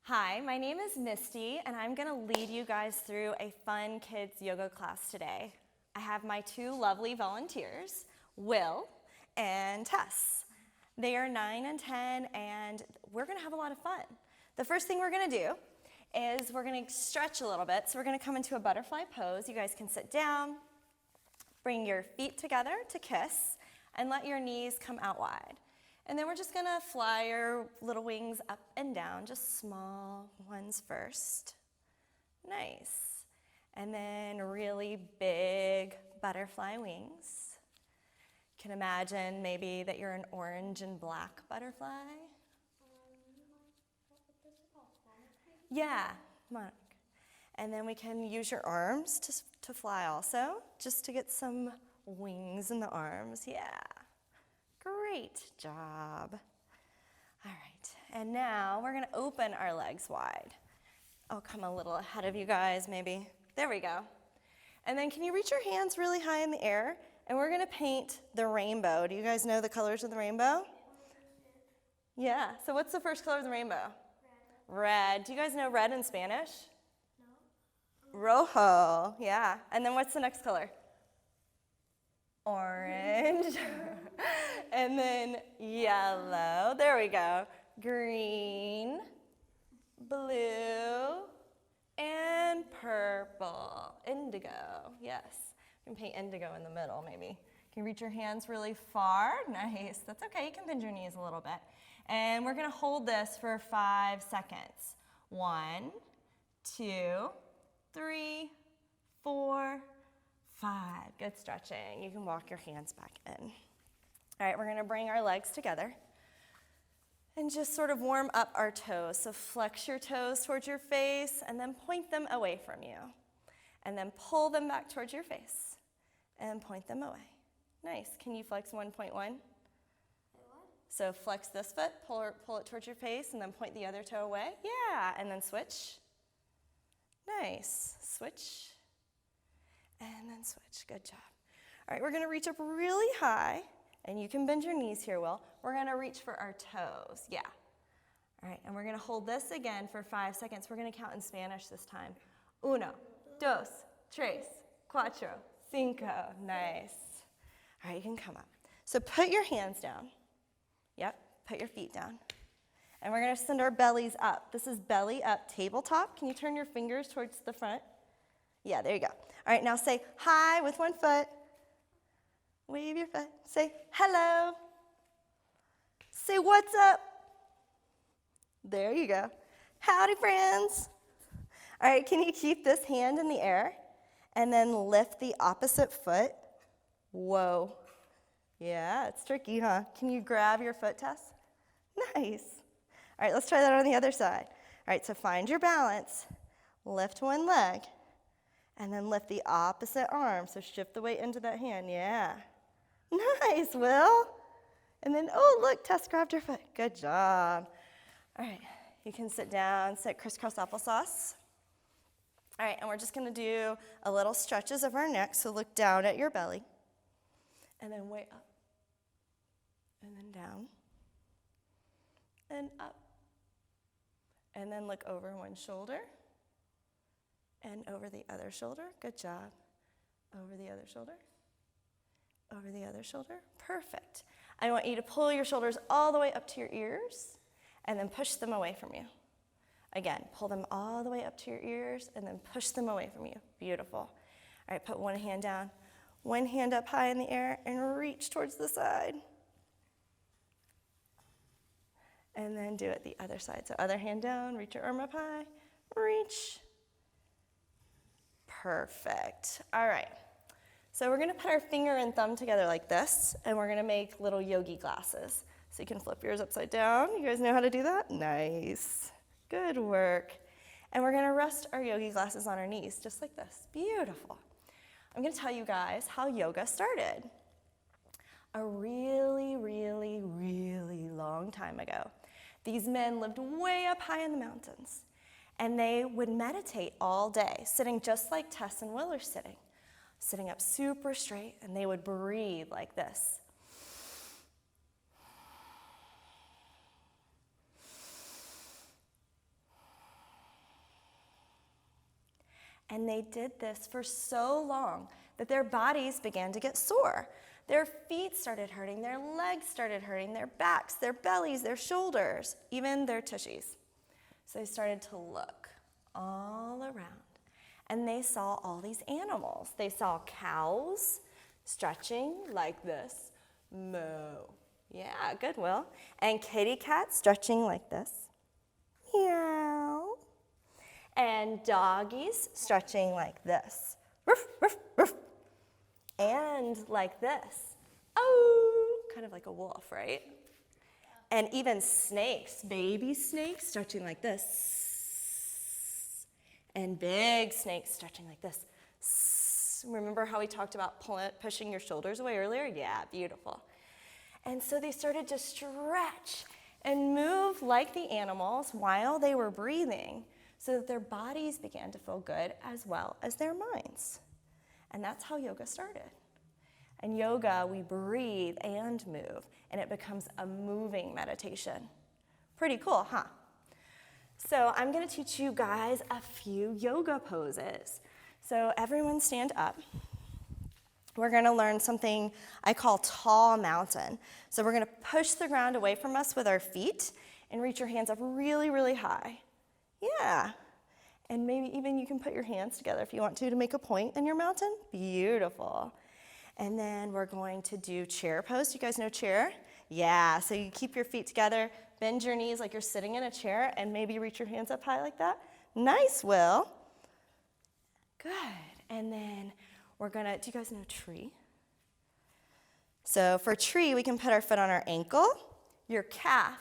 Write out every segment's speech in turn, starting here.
Hi, my name is Misty, and I'm going to lead you guys through a fun kids yoga class today. I have my two lovely volunteers, Will and Tess. They are 9 and 10, and we're going to have a lot of fun. The first thing we're going to do is we're going to stretch a little bit. So we're going to come into a butterfly pose. You guys can sit down, bring your feet together to kiss, and let your knees come out wide. And then we're just gonna fly your little wings up and down, just small ones first. Nice. And then really big butterfly wings. You can imagine maybe that you're an orange and black butterfly. Yeah, monarch. And then we can use your arms to fly also, just to get some wings in the arms, yeah. Great job. All right, and now we're gonna open our legs wide. I'll come a little ahead of you guys, maybe. There we go. And then can you reach your hands really high in the air? And we're gonna paint the rainbow. Do you guys know the colors of the rainbow? Yeah, so what's the first color of the rainbow? Red. Do you guys know red in Spanish? No. Rojo, yeah. And then what's the next color? Orange. And then yellow, there we go. Green, blue, and purple. Indigo, yes. You can paint indigo in the middle, maybe. Can you reach your hands really far? Nice, that's okay, you can bend your knees a little bit. And we're gonna hold this for 5 seconds. 1, 2, 3, 4, 5. Good stretching. You can walk your hands back in. All right, we're gonna bring our legs together and just sort of warm up our toes. So flex your toes towards your face and then point them away from you. And then pull them back towards your face and point them away. Nice. Can you flex 1.1? So flex this foot, pull it towards your face, and then point the other toe away. Yeah, and then switch. Nice. Switch. And then switch. Good job. All right, we're going to reach up really high, and you can bend your knees here, Will. We're going to reach for our toes. Yeah. All right, and we're going to hold this again for 5 seconds. We're going to count in Spanish this time. 1, 2, 3, 4, 5. Nice. All right, you can come up. So put your hands down. Yep, put your feet down. And we're going to send our bellies up. This is belly up, tabletop. Can you turn your fingers towards the front? Yeah, there you go. All right, now say hi with one foot. Wave your foot. Say hello. Say what's up. There you go. Howdy, friends. All right, can you keep this hand in the air and then lift the opposite foot? Whoa. Yeah, it's tricky, huh? Can you grab your foot, Tess? Nice. All right, let's try that on the other side. All right, so find your balance. Lift one leg. And then lift the opposite arm. So shift the weight into that hand. Yeah. Nice, Will. And then, oh, look, Tess grabbed her foot. Good job. All right, you can sit down, sit crisscross applesauce. All right, and we're just going to do a little stretches of our neck. So look down at your belly. And then way up. And then down. And up. And then look over one shoulder. And over the other shoulder. Good job. Over the other shoulder. Over the other shoulder. Perfect. I want you to pull your shoulders all the way up to your ears and then push them away from you. Again, pull them all the way up to your ears and then push them away from you. Beautiful. All right, put one hand down, one hand up high in the air and reach towards the side. And then do it the other side. So other hand down, reach your arm up high, reach. Perfect. All right. So we're going to put our finger and thumb together like this, and we're going to make little yogi glasses. So you can flip yours upside down. You guys know how to do that? Nice. Good work. And we're going to rest our yogi glasses on our knees, just like this. Beautiful. I'm going to tell you guys how yoga started. A really, really, really long time ago, these men lived way up high in the mountains. And they would meditate all day, sitting just like Tess and Will are sitting up super straight, and they would breathe like this. And they did this for so long that their bodies began to get sore. Their feet started hurting, their legs started hurting, their backs, their bellies, their shoulders, even their tushies. So they started to look all around, and they saw all these animals. They saw cows stretching like this, moo. Yeah, good, Will. And kitty cats stretching like this, meow. And doggies stretching like this, ruff, ruff, ruff. And like this, oh, kind of like a wolf, right? And even snakes, baby snakes stretching like this. And big snakes stretching like this. Remember how we talked about pushing your shoulders away earlier? Yeah, beautiful. And so they started to stretch and move like the animals while they were breathing so that their bodies began to feel good as well as their minds. And that's how yoga started. And yoga, we breathe and move, and it becomes a moving meditation. Pretty cool, huh? So I'm gonna teach you guys a few yoga poses. So everyone stand up. We're gonna learn something I call tall mountain. So we're gonna push the ground away from us with our feet and reach your hands up really, really high. Yeah. And maybe even you can put your hands together if you want to make a point in your mountain. Beautiful. And then we're going to do chair pose. Do you guys know chair? Yeah, so you keep your feet together, bend your knees like you're sitting in a chair, and maybe reach your hands up high like that. Nice, Will. Good. And then we're gonna, do you guys know tree? So for tree, we can put our foot on our ankle, your calf,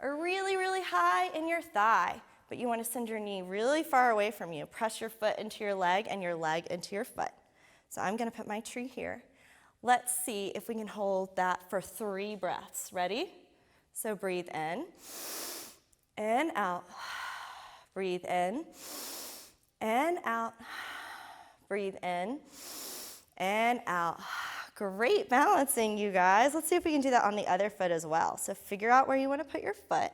or really, really high in your thigh. But you want to send your knee really far away from you. Press your foot into your leg and your leg into your foot. So I'm going to put my tree here. Let's see if we can hold that for 3 breaths. Ready? So breathe in and out. Breathe in and out. Breathe in and out. Great balancing, you guys. Let's see if we can do that on the other foot as well. So figure out where you want to put your foot.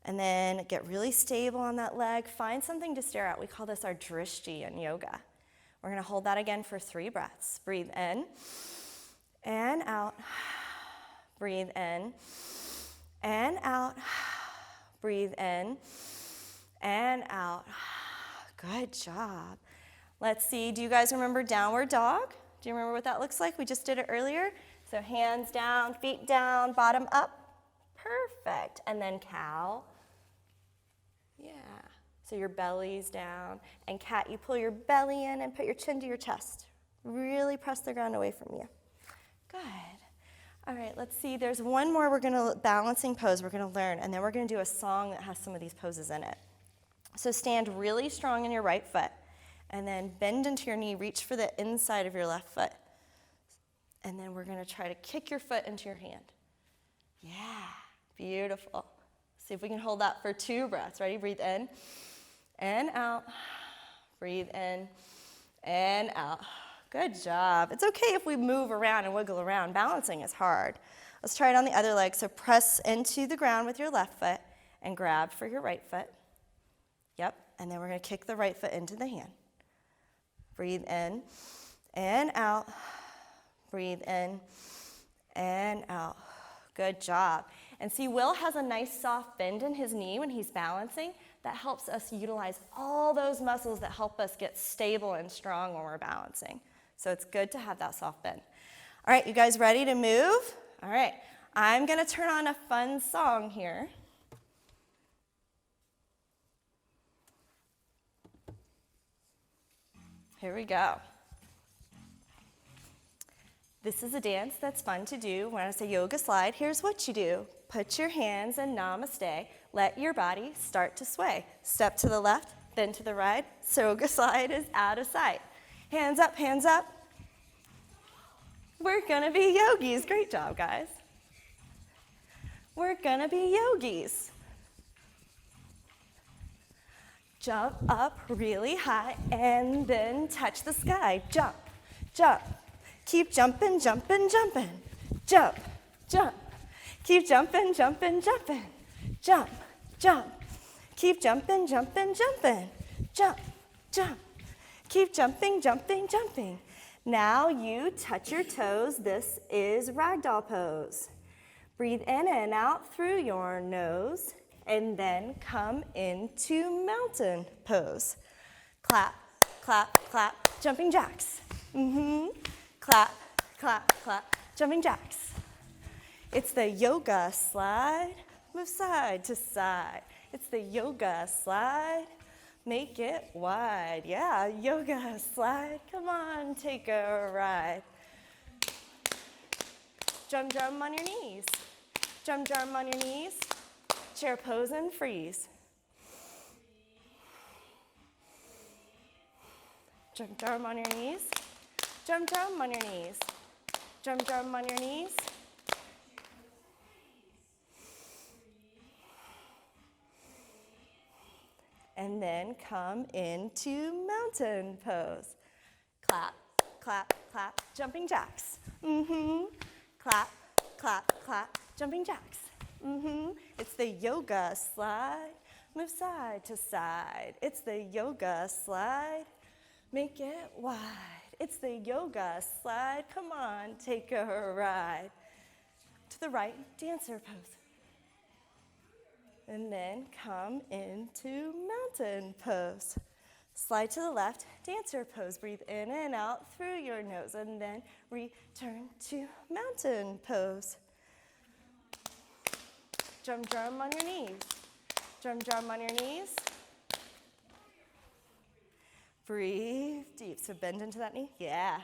And then get really stable on that leg. Find something to stare at. We call this our drishti in yoga. We're gonna hold that again for 3 breaths. Breathe in and out. Breathe in and out. Breathe in and out. Good job. Let's see, do you guys remember downward dog? Do you remember what that looks like? We just did it earlier. So hands down, feet down, bottom up. Perfect. And then cow. Yeah. So your belly's down. And cat, you pull your belly in and put your chin to your chest. Really press the ground away from you. Good. All right, let's see. There's one more balancing pose we're going to learn, and then we're going to do a song that has some of these poses in it. So stand really strong in your right foot, and then bend into your knee. Reach for the inside of your left foot. And then we're going to try to kick your foot into your hand. Yeah, beautiful. See if we can hold that for 2 breaths. Ready? Breathe in and out. Breathe in and out. Good job. It's okay if we move around and wiggle around. Balancing is hard. Let's try it on the other leg. So press into the ground with your left foot and grab for your right foot. Yep. And then we're going to kick the right foot into the hand. Breathe in and out. Breathe in and out. Good job. And see, Will has a nice soft bend in his knee when he's balancing. That helps us utilize all those muscles that help us get stable and strong when we're balancing. So it's good to have that soft bend. All right, you guys ready to move? All right, I'm going to turn on a fun song here. Here we go. This is a dance that's fun to do. When I say yoga slide, here's what you do. Put your hands in namaste. Let your body start to sway. Step to the left, then to the right. Yoga slide is out of sight. Hands up, hands up. We're gonna be yogis. Great job, guys. We're gonna be yogis. Jump up really high and then touch the sky. Jump, jump. Keep jumping, jumping, jumping. Jump, jump. Keep jumping, jumping, jumping. Jump, jump. Keep jumping, jumping, jumping. Jump, jump. Keep jumping, jumping, jumping. Now you touch your toes. This is ragdoll pose. Breathe in and out through your nose, and then come into mountain pose. Clap, clap, clap, jumping jacks. Clap, clap, clap, jumping jacks. It's the yoga slide. Move side to side. It's the yoga slide. Make it wide. Yeah, yoga slide. Come on, take a ride. Drum, drum on your knees. Drum, drum on your knees. Chair pose and freeze. Drum, drum on your knees. Drum, drum on your knees. Drum, drum on your knees. And then come into mountain pose. Clap, clap, clap, jumping jacks. Clap, clap, clap, jumping jacks. It's the yoga slide. Move side to side. It's the yoga slide. Make it wide. It's the yoga slide. Come on, take a ride. To the right, dancer pose. And then come into mountain pose. Slide to the left, dancer pose. Breathe in and out through your nose, and then return to mountain pose. Drum, drum on your knees. Drum, drum on your knees. Breathe deep. So bend into that knee. Yeah.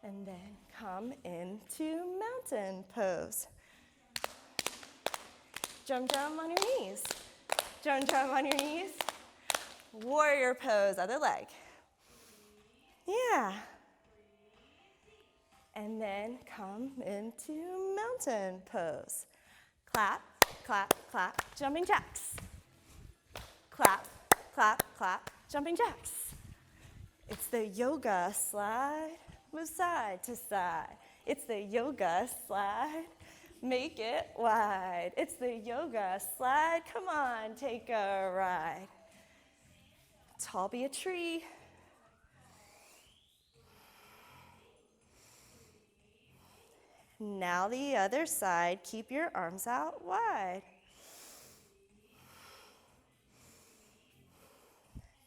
And then come into mountain pose. Drum, drum on your knees. Drum, drum on your knees. Warrior pose, other leg. Yeah. And then come into mountain pose. Clap, clap, clap, jumping jacks. Clap, clap, clap, jumping jacks. It's the yoga slide. Move side to side. It's the yoga slide. Make it wide. It's the yoga slide. Come on, take a ride. Tall be a tree. Now the other side. Keep your arms out wide.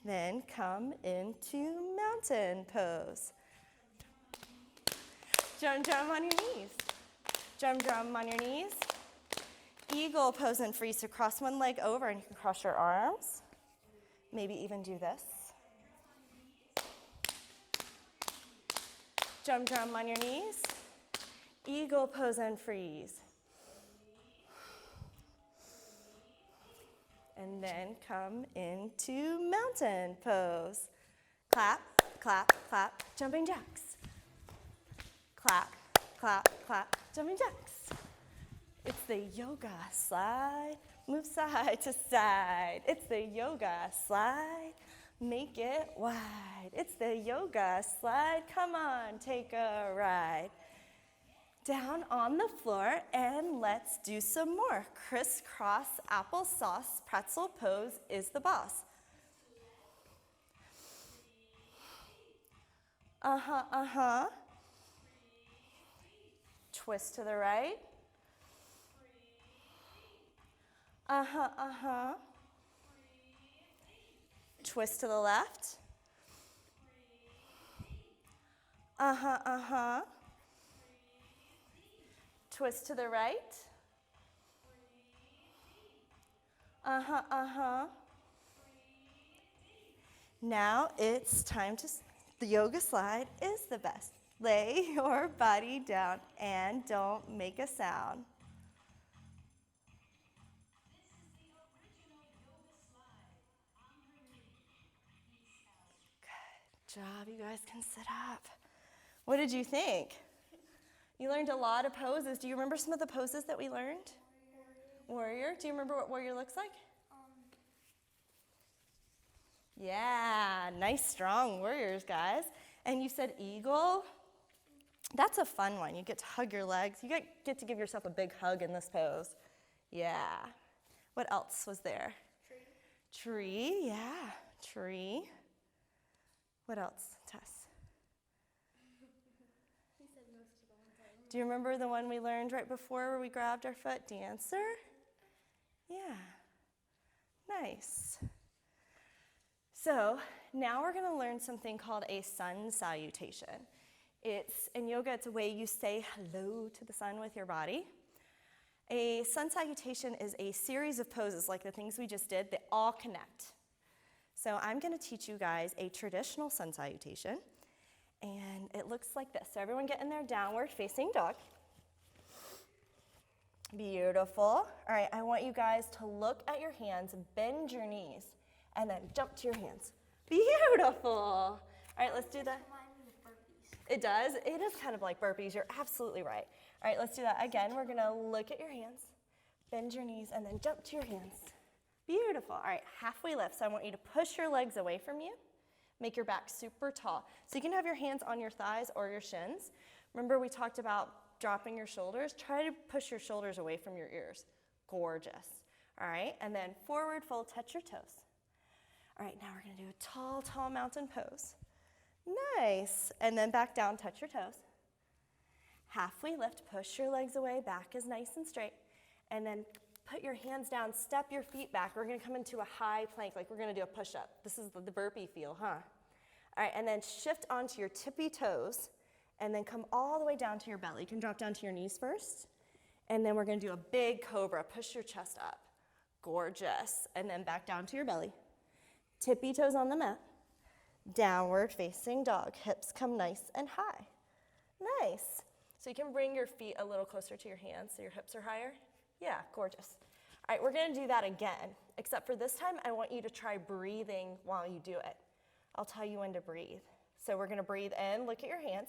Then come into mountain pose. Drum, drum on your knees. Drum, drum on your knees. Eagle pose and freeze. So cross one leg over and you can cross your arms. Maybe even do this. Drum, drum on your knees. Eagle pose and freeze. And then come into mountain pose. Clap, clap, clap, jumping jacks. Clap, clap, clap, jumping jacks. It's the yoga slide. Move side to side. It's the yoga slide. Make it wide. It's the yoga slide. Come on, take a ride. Down on the floor, and let's do some more. Crisscross applesauce pretzel pose is the boss. Twist to the right. Twist to the left. Twist to the right. Now it's time to, the yoga slide is the best. Lay your body down and don't make a sound. Good job, you guys can sit up. What did you think? You learned a lot of poses. Do you remember some of the poses that we learned? Warrior. Do you remember what warrior looks like? Yeah, nice strong warriors, guys. And you said eagle. That's a fun one. You get to hug your legs. You get to give yourself a big hug in this pose. Yeah. What else was there? Tree. Tree, yeah. Tree. What else, Tess? He said most of the ones I remember. Do you remember the one we learned right before where we grabbed our foot? Dancer? Yeah. Nice. So now we're going to learn something called a sun salutation. In yoga, it's a way you say hello to the sun with your body. A sun salutation is a series of poses like the things we just did that all connect. So I'm going to teach you guys a traditional sun salutation, and it looks like this. So everyone get in their downward facing dog. Beautiful. All right, I want you guys to look at your hands, bend your knees, and then jump to your hands. Beautiful. All right, let's do that. Remind me of burpees. It does. It is kind of like burpees. You're absolutely right. All right, let's do that again. We're going to look at your hands, bend your knees, and then jump to your hands. Beautiful. All right, halfway lift. So I want you to push your legs away from you. Make your back super tall. So you can have your hands on your thighs or your shins. Remember we talked about dropping your shoulders? Try to push your shoulders away from your ears. Gorgeous. All right, and then forward fold, touch your toes. All right, now we're going to do a tall, tall mountain pose. Nice. And then back down, touch your toes. Halfway lift, push your legs away, back is nice and straight. And then put your hands down, step your feet back. We're going to come into a high plank, like we're going to do a push-up. This is the burpee feel, huh? All right, and then shift onto your tippy toes, and then come all the way down to your belly. You can drop down to your knees first, and then we're going to do a big cobra. Push your chest up. Gorgeous. And then back down to your belly. Tippy toes on the mat. Downward facing dog. Hips come nice and high. Nice. So you can bring your feet a little closer to your hands so your hips are higher. Yeah, gorgeous. All right, we're going to do that again, except for this time I want you to try breathing while you do it. I'll tell you when to breathe. So we're going to breathe in, look at your hands.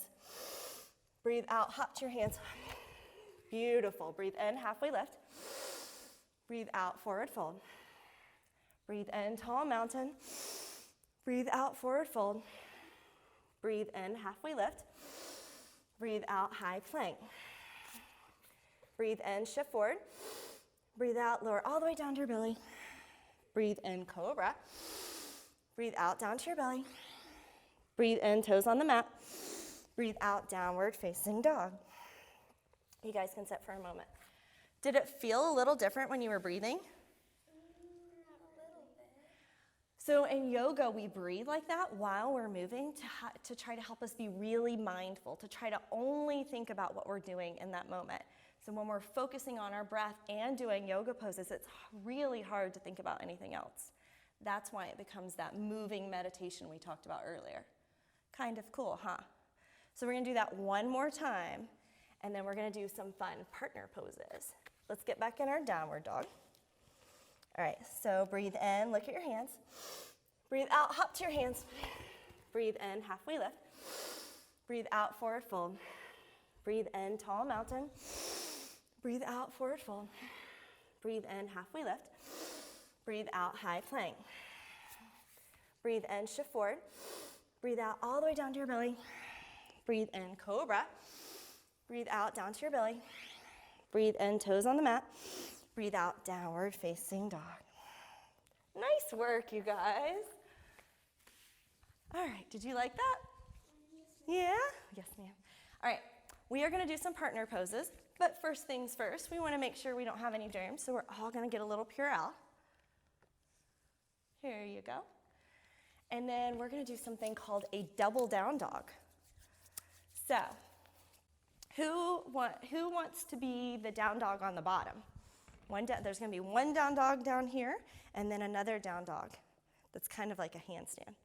Breathe out, hop to your hands. Beautiful. Breathe in, halfway lift. Breathe out, forward fold. Breathe in, tall mountain. Breathe out, forward fold. Breathe in, halfway lift. Breathe out, high plank. Breathe in, shift forward. Breathe out, lower all the way down to your belly. Breathe in, cobra. Breathe out, down to your belly. Breathe in, toes on the mat. Breathe out, downward facing dog. You guys can sit for a moment. Did it feel a little different when you were breathing? Not a little bit. So in yoga, we breathe like that while we're moving to try to help us be really mindful, to try to only think about what we're doing in that moment. So when we're focusing on our breath and doing yoga poses, it's really hard to think about anything else. That's why it becomes that moving meditation we talked about earlier. Kind of cool, huh? So we're going to do that one more time, and then we're going to do some fun partner poses. Let's get back in our downward dog. All right, so breathe in, look at your hands. Breathe out, hop to your hands. Breathe in, halfway lift. Breathe out, forward fold. Breathe in, tall mountain. Breathe out, forward fold. Breathe in, halfway lift. Breathe out, high plank. Breathe in, shift forward. Breathe out all the way down to your belly. Breathe in, cobra. Breathe out, down to your belly. Breathe in, toes on the mat. Breathe out, downward facing dog. Nice work, you guys. All right, did you like that? Yeah? Yes, ma'am. All right, we are going to do some partner poses, but first things first, we want to make sure we don't have any germs, so we're all going to get a little Purell. Here you go. And then we're going to do something called a double down dog. So, who wants to be the down dog on the bottom? There's going to be one down dog down here, and then another down dog that's kind of like a handstand.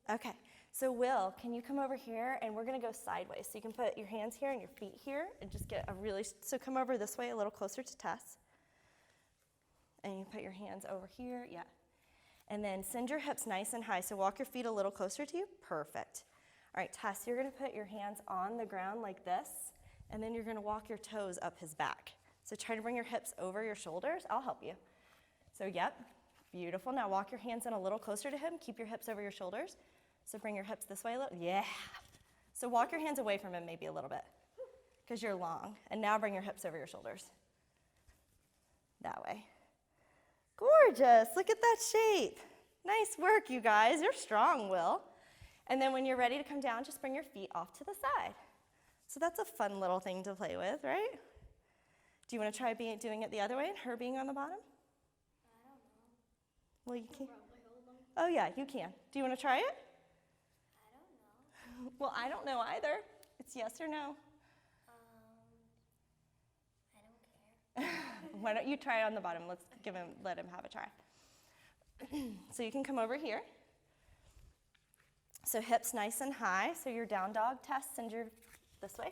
Okay, so Will, can you come over here, and we're going to go sideways. So you can put your hands here and your feet here, and just get so come over this way a little closer to Tess. And you put your hands over here, yeah. And then send your hips nice and high, so walk your feet a little closer to you. Perfect. All right, Tess, you're going to put your hands on the ground like this, and then you're going to walk your toes up his back. So try to bring your hips over your shoulders. I'll help you. So, yep, beautiful. Now walk your hands in a little closer to him. Keep your hips over your shoulders. So bring your hips this way a little. Yeah. So walk your hands away from him maybe a little bit because you're long. And now bring your hips over your shoulders. That way. Gorgeous. Look at that shape. Nice work, you guys. You're strong, Will. And then when you're ready to come down, just bring your feet off to the side. So that's a fun little thing to play with, right? Do you want to try doing it the other way and her being on the bottom? I don't know. Well, you can. Probably hold them. Oh, yeah, you can. Do you want to try it? I don't know. Well, I don't know either. It's yes or no. I don't care. Why don't you try it on the bottom? Let's let him have a try. So you can come over here. So hips nice and high. So your down dog test, send your this way.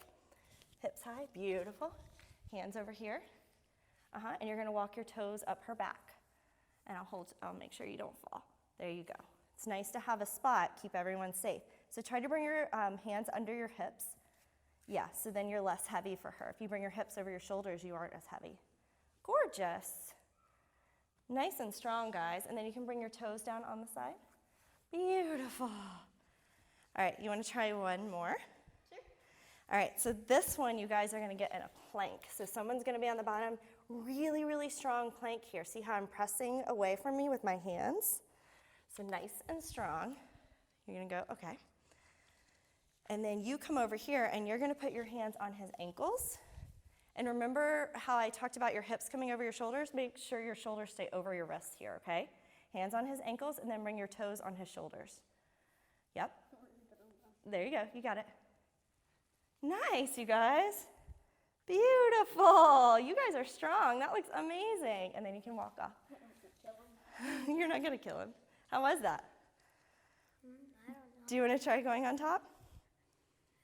Hips high, beautiful. Hands over here. And you're gonna walk your toes up her back. And I'll make sure you don't fall. There you go. It's nice to have a spot, keep everyone safe. So try to bring your hands under your hips. Yeah, so then you're less heavy for her. If you bring your hips over your shoulders, you aren't as heavy. Gorgeous. Nice and strong, guys. And then you can bring your toes down on the side. Beautiful. All right, you want to try one more? Sure. All right, so this one you guys are going to get in a plank. So someone's going to be on the bottom, really, really strong plank here. See how I'm pressing away from me with my hands? So nice and strong. You're going to go, okay. And then you come over here and you're going to put your hands on his ankles. And remember how I talked about your hips coming over your shoulders? Make sure your shoulders stay over your wrists here, okay? Hands on his ankles and then bring your toes on his shoulders. Yep. There you go, you got it. Nice, you guys. Beautiful. You guys are strong. That looks amazing. And then you can walk off. You're not gonna kill him. How was that? I don't know. Do you want to try going on top?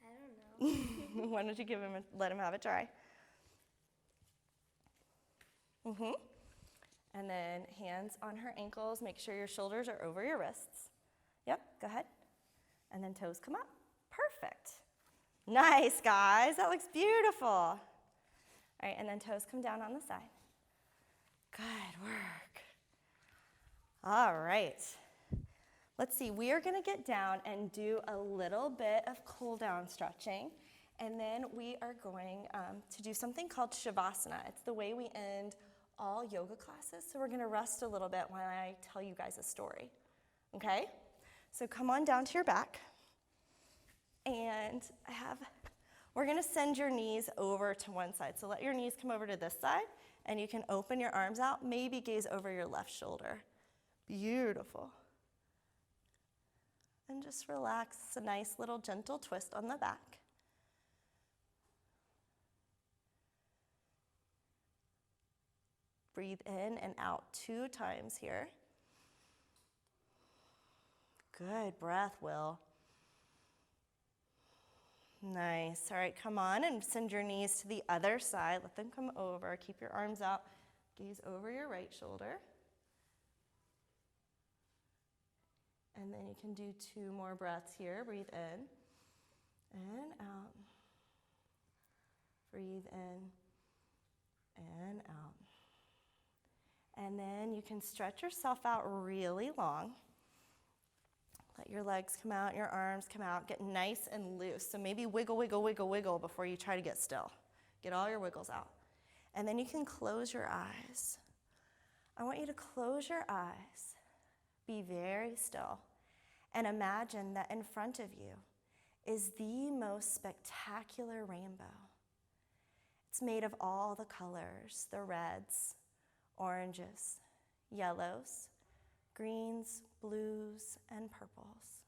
I don't know. Why don't you let him have a try? And then hands on her ankles. Make sure your shoulders are over your wrists. Yep, go ahead. And then toes come up. Perfect. Nice, guys. That looks beautiful. All right, and then toes come down on the side. Good work. All right. Let's see. We are going to get down and do a little bit of cool down stretching. And then we are going to do something called Shavasana. It's the way we end all yoga classes. So we're going to rest a little bit while I tell you guys a story. Okay? So come on down to your back. And we're going to send your knees over to one side. So let your knees come over to this side. And you can open your arms out. Maybe gaze over your left shoulder. Beautiful. And just relax. It's a nice little gentle twist on the back. Breathe in and out 2 times here. Good breath, Will. Nice. All right, come on and send your knees to the other side. Let them come over. Keep your arms out. Gaze over your right shoulder. And then you can do 2 more breaths here. Breathe in and out. Breathe in and out. And then you can stretch yourself out really long. Let your legs come out, your arms come out. Get nice and loose. So maybe wiggle, wiggle, wiggle, wiggle before you try to get still. Get all your wiggles out. And then you can close your eyes. I want you to close your eyes. Be very still. And imagine that in front of you is the most spectacular rainbow. It's made of all the colors, the reds, oranges, yellows, greens, blues, and purples.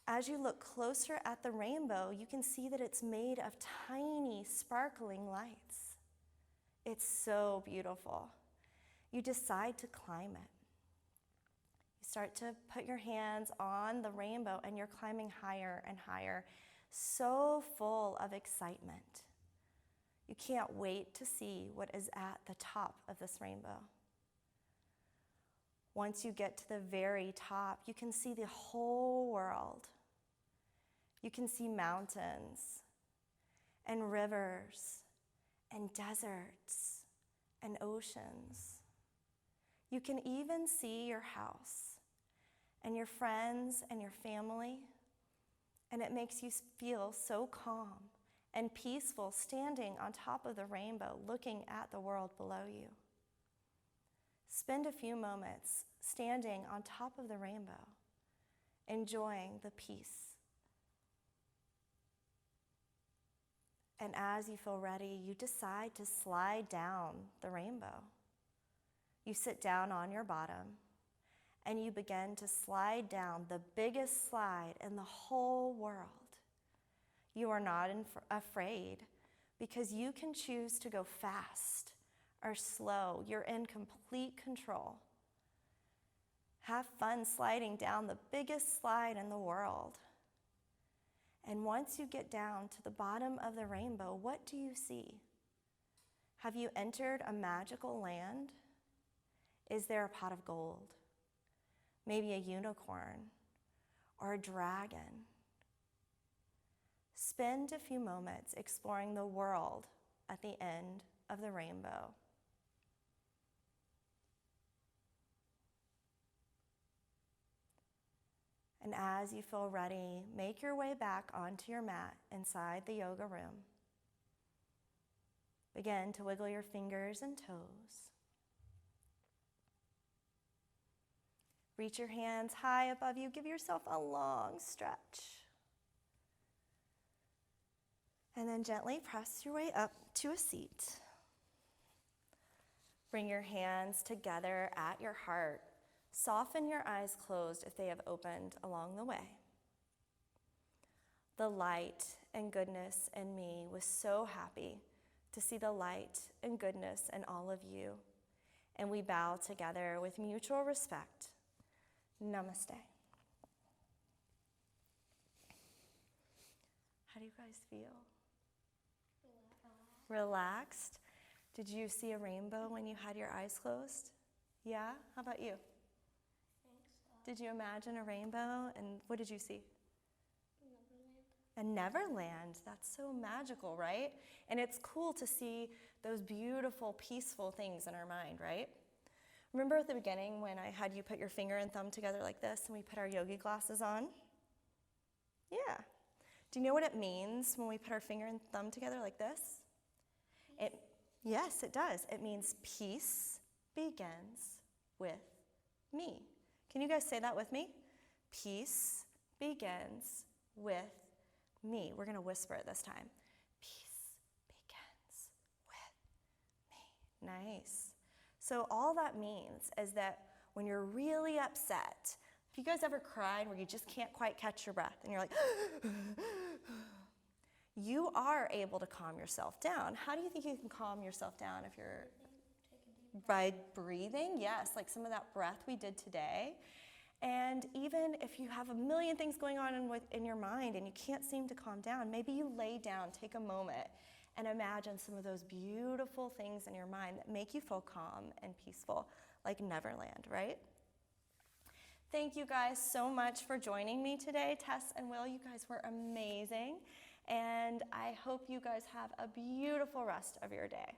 As you look closer at the rainbow, you can see that it's made of tiny, sparkling lights. It's so beautiful. You decide to climb it. You start to put your hands on the rainbow, and you're climbing higher and higher, so full of excitement. You can't wait to see what is at the top of this rainbow. Once you get to the very top, you can see the whole world. You can see mountains and rivers and deserts and oceans. You can even see your house and your friends and your family, and it makes you feel so calm and peaceful standing on top of the rainbow looking at the world below you. Spend a few moments standing on top of the rainbow, enjoying the peace. And as you feel ready, you decide to slide down the rainbow. You sit down on your bottom, and you begin to slide down the biggest slide in the whole world. You are not afraid because you can choose to go fast or slow. You're in complete control. Have fun sliding down the biggest slide in the world. And once you get down to the bottom of the rainbow, what do you see? Have you entered a magical land? Is there a pot of gold? Maybe a unicorn or a dragon? Spend a few moments exploring the world at the end of the rainbow. And as you feel ready, make your way back onto your mat inside the yoga room. Begin to wiggle your fingers and toes. Reach your hands high above you. Give yourself a long stretch. And then gently press your way up to a seat. Bring your hands together at your heart. Soften your eyes closed if they have opened along the way. The light and goodness in me was so happy to see the light and goodness in all of you. And we bow together with mutual respect. Namaste. How do you guys feel? Relaxed. Did you see a rainbow when you had your eyes closed? Yeah? How about you? Did you imagine a rainbow, and what did you see? Neverland. A Neverland. That's so magical, right? And it's cool to see those beautiful, peaceful things in our mind, right? Remember at the beginning when I had you put your finger and thumb together like this and we put our yogi glasses on? Yeah. Do you know what it means when we put our finger and thumb together like this? Yes, it does. It means peace begins with me. Can you guys say that with me? Peace begins with me. We're going to whisper it this time. Peace begins with me. Nice. So all that means is that when you're really upset, have you guys ever cried where you just can't quite catch your breath and you're like, you are able to calm yourself down. How do you think you can calm yourself down if you're by breathing? Yes, like some of that breath we did today. And even if you have a million things going on in your mind and you can't seem to calm down, maybe you lay down, take a moment, and imagine some of those beautiful things in your mind that make you feel calm and peaceful, like Neverland, right? Thank you guys so much for joining me today. Tess and Will, you guys were amazing. And I hope you guys have a beautiful rest of your day.